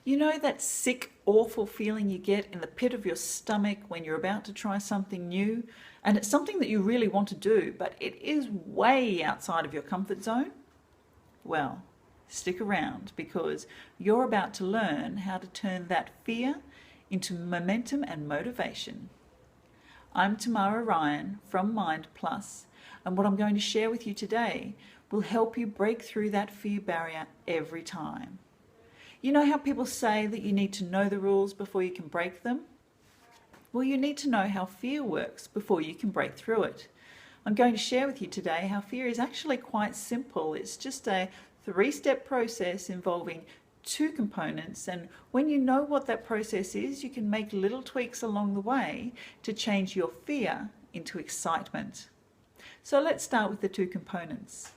You know that sick, awful feeling you get in the pit of your stomach when you're about to try something new and it's something that you really want to do, but it is way outside of your comfort zone? Well, stick around because you're about to learn how to turn that fear into momentum and motivation. I'm Tamara Ryan from Mind Plus, and what I'm going to share with you today will help you break through that fear barrier every time. You know how people say that you need to know the rules before you can break them? Well, you need to know how fear works before you can break through it. I'm going to share with you today how fear is actually quite simple. It's just a 3-step process involving 2 components, and when you know what that process is, you can make little tweaks along the way to change your fear into excitement. So let's start with the 2 components.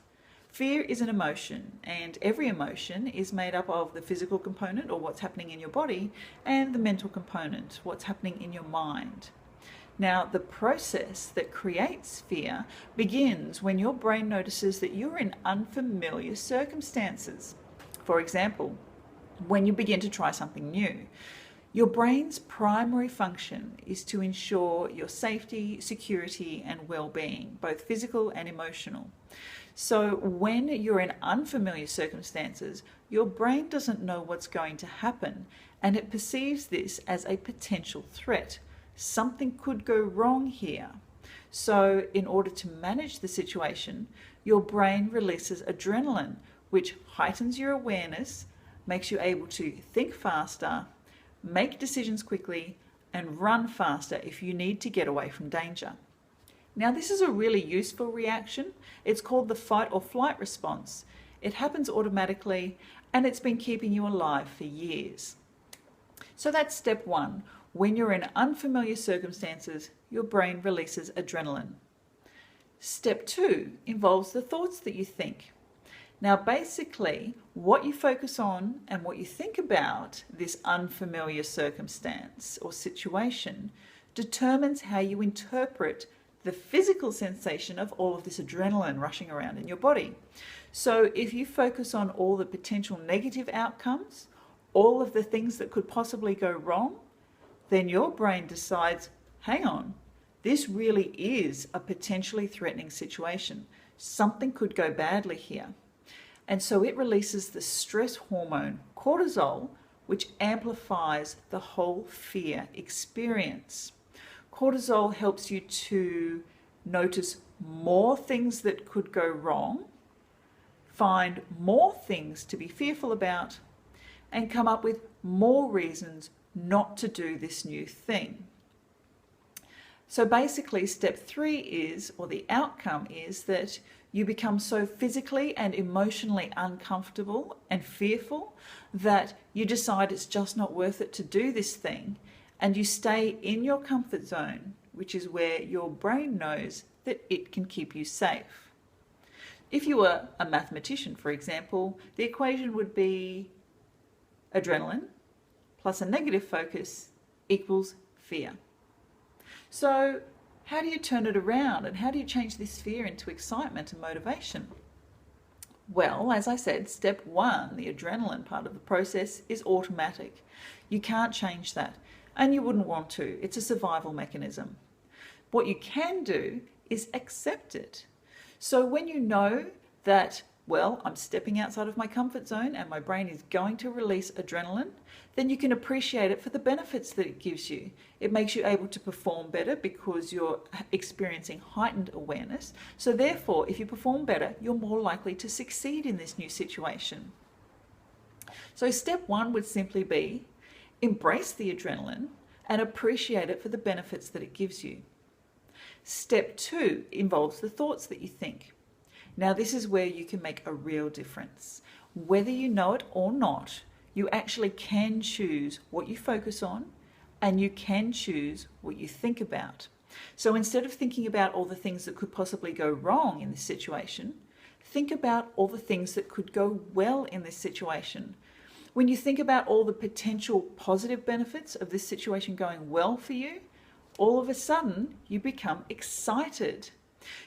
Fear is an emotion, and every emotion is made up of the physical component, or what's happening in your body, and the mental component, what's happening in your mind. Now, the process that creates fear begins when your brain notices that you're in unfamiliar circumstances. For example, when you begin to try something new, your brain's primary function is to ensure your safety, security, and well-being, both physical and emotional. So when you're in unfamiliar circumstances, your brain doesn't know what's going to happen, and it perceives this as a potential threat. Something could go wrong here. So in order to manage the situation, your brain releases adrenaline, which heightens your awareness, makes you able to think faster, make decisions quickly, and run faster if you need to get away from danger. Now, this is a really useful reaction. It's called the fight or flight response. It happens automatically, and it's been keeping you alive for years. So that's step 1. When you're in unfamiliar circumstances, your brain releases adrenaline. Step 2 involves the thoughts that you think. Now, basically, what you focus on and what you think about this unfamiliar circumstance or situation determines how you interpret the physical sensation of all of this adrenaline rushing around in your body. So if you focus on all the potential negative outcomes, all of the things that could possibly go wrong, then your brain decides, hang on, this really is a potentially threatening situation. Something could go badly here. And so it releases the stress hormone, cortisol, which amplifies the whole fear experience. Cortisol helps you to notice more things that could go wrong, find more things to be fearful about, and come up with more reasons not to do this new thing. So basically, step 3 is, or the outcome is, that you become so physically and emotionally uncomfortable and fearful that you decide it's just not worth it to do this thing, and you stay in your comfort zone, which is where your brain knows that it can keep you safe. If you were a mathematician, for example, the equation would be adrenaline plus a negative focus equals fear. So how do you turn it around, and how do you change this fear into excitement and motivation? Well, as I said, step 1, the adrenaline part of the process, is automatic. You can't change that, and you wouldn't want to. It's a survival mechanism. What you can do is accept it. So when you know that, well, I'm stepping outside of my comfort zone and my brain is going to release adrenaline, then you can appreciate it for the benefits that it gives you. It makes you able to perform better because you're experiencing heightened awareness. So therefore, if you perform better, you're more likely to succeed in this new situation. So step 1 would simply be embrace the adrenaline and appreciate it for the benefits that it gives you. Step 2 involves the thoughts that you think. Now, this is where you can make a real difference. Whether you know it or not, you actually can choose what you focus on, and you can choose what you think about. So instead of thinking about all the things that could possibly go wrong in this situation, think about all the things that could go well in this situation. When you think about all the potential positive benefits of this situation going well for you, all of a sudden you become excited.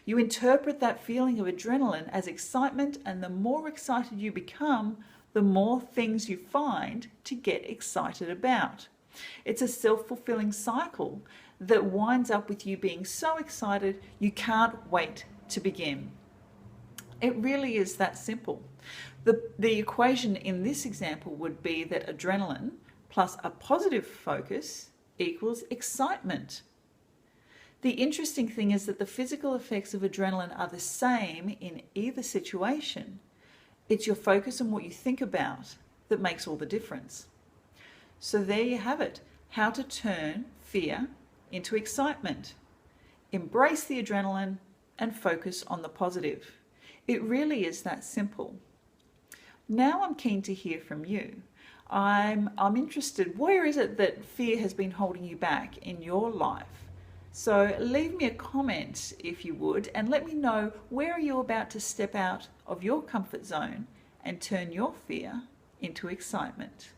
You interpret that feeling of adrenaline as excitement, and the more excited you become, the more things you find to get excited about. It's a self-fulfilling cycle that winds up with you being so excited you can't wait to begin. It really is that simple. The equation in this example would be that adrenaline plus a positive focus equals excitement. The interesting thing is that the physical effects of adrenaline are the same in either situation. It's your focus on what you think about that makes all the difference. So there you have it, how to turn fear into excitement. Embrace the adrenaline and focus on the positive. It really is that simple. Now I'm keen to hear from you. I'm interested, where is it that fear has been holding you back in your life? So leave me a comment if you would, and let me know, where are you about to step out of your comfort zone and turn your fear into excitement?